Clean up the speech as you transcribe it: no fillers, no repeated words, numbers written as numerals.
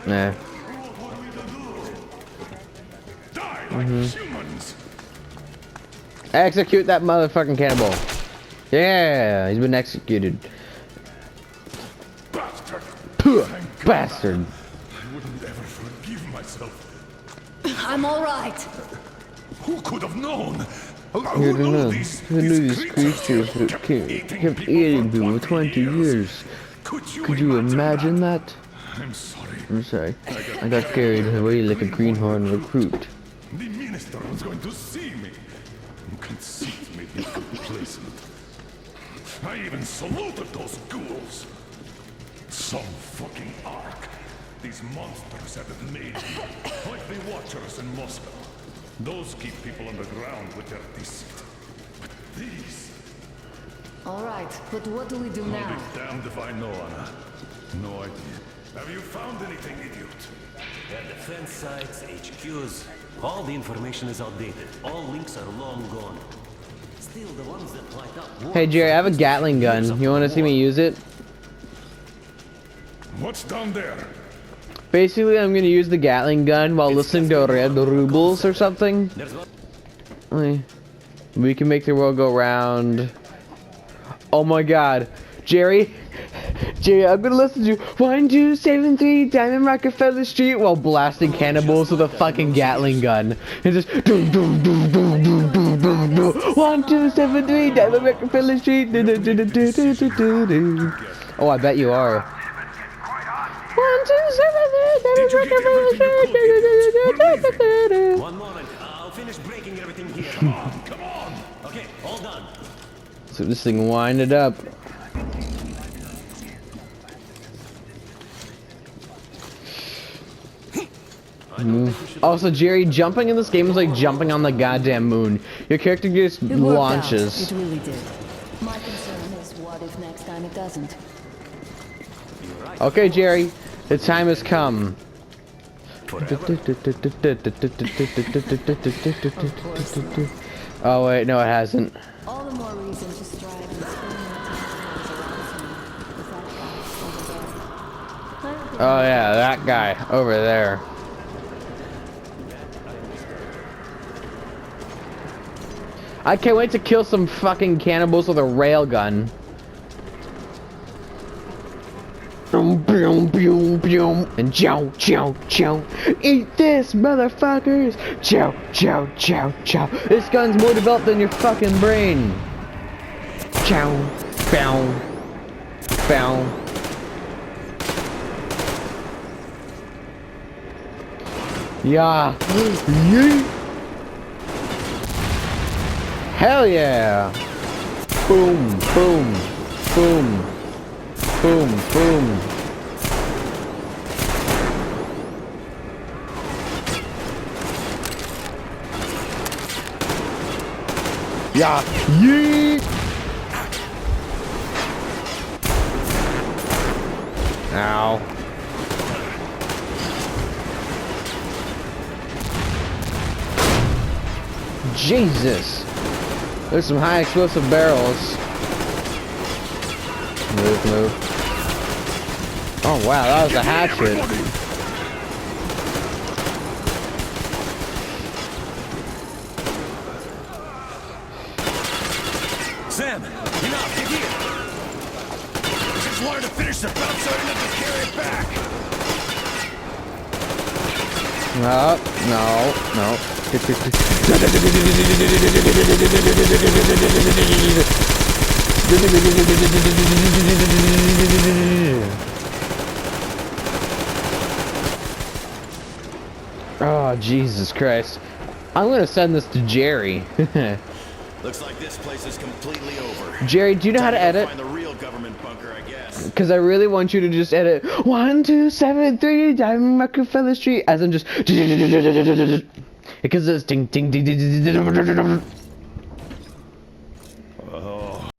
Nah. Execute that motherfucking cannibal. Yeah, he's been executed. Bastard! Bastard. I wouldn't ever forgive myself. I'm all right. Who could have known? You Who don't know. these Who knew these creatures who kept eating people for 20 years? Could you imagine that? I'm sorry. I'm sorry. I got carried away like a greenhorn recruit. The minister was going to see me. Conceit made me complacent. I even saluted those ghouls. Some fucking ark. These monsters have it made. Like the Watchers in Moscow. Those keep people underground with their deceit. But these... All right, but what do we do I'll now? be damned if I know, Anna. No idea. Have you found anything, idiot? Their defense sites, HQs, all the information is outdated. All links are long gone. Still, the ones that light up... Hey Jerry, I have a Gatling gun. You want to see me use it? What's down there? Basically, I'm gonna use the Gatling gun while listening to Red Rubles or something. We can make the world go round. Oh my god. Jerry, I'm gonna listen to 1273 Diamond Rockefeller Street while blasting cannibals with a fucking Gatling gun. And just 1273 Diamond Rockefeller Street. Oh, I bet you are. 1273. One moment, I'll finish breaking everything here. Come on. Okay, all done. So this thing winded up. Also, Jerry, jumping in this game is like jumping on the goddamn moon. Your character just launches. It really did. My concern is what if next time it doesn't? Okay, Jerry, the time has come. Oh wait, no, it hasn't. All the more reason to strive and spend more time with that guy over there. Oh yeah, that guy over there. I can't wait to kill some fucking cannibals with a railgun. And chow, chow, chow. Eat this, motherfuckers! Chow, chow, chow, chow. This gun's more developed than your fucking brain. Chow, bow, bow. Yeah. Yeet. Hell yeah! Boom, boom, boom. Boom, boom. Yeah, yeet. Ow. Jesus. There's some high explosive barrels. Move, move. Oh wow, that was a hatchet. Sam, enough, get here. I just wanted to finish the bout so I didn't have to carry it back. No, no, no. Oh, Jesus Christ. I'm gonna send this to Jerry. Looks like this place is completely over. Jerry, do you know how to edit? Find the real government bunker, I guess. Because I really want you to just edit 1273 Diamond Rockefeller Street as I'm just because it's ding ding ding ding ding ding ding ding ding.